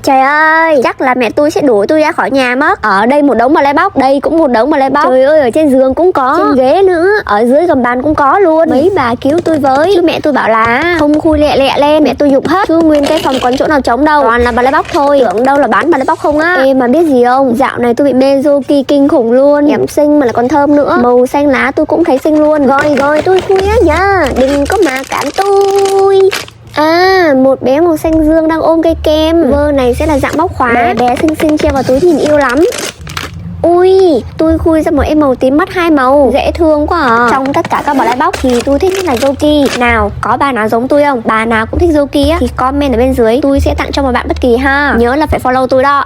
Trời ơi, chắc là mẹ tôi sẽ đuổi tôi ra khỏi nhà mất. Ở đây một đống ballet box, đây cũng một đống ballet box. Trời ơi, ở trên giường cũng có, trên ghế nữa, ở dưới gầm bàn cũng có luôn. Mấy bà cứu tôi với, chứ mẹ tôi bảo là không khui lẹ lẹ lên, mẹ tôi dục hết, chứ nguyên cái phòng còn chỗ nào trống đâu, toàn là ballet box thôi. Tưởng đâu là bán ballet box không á. Ê mà biết gì không, dạo này tôi bị mê Joki kinh khủng luôn, em xinh mà lại còn thơm nữa, màu xanh lá tôi cũng thấy xinh luôn. Rồi tôi khui á nha, đừng có mà cản tôi. À, một bé màu xanh dương đang ôm cây kem. Vơ này sẽ là dạng bóc khóa. Bé xinh xinh treo vào túi nhìn yêu lắm. Ui, tôi khui ra một em màu tím mắt hai màu, dễ thương quá à. Trong tất cả các ballet box thì tôi thích nhất là Joki. Nào, có bà nào giống tôi không? Bà nào cũng thích Joki á thì comment ở bên dưới, tôi sẽ tặng cho một bạn bất kỳ ha. Nhớ là phải follow tôi đó.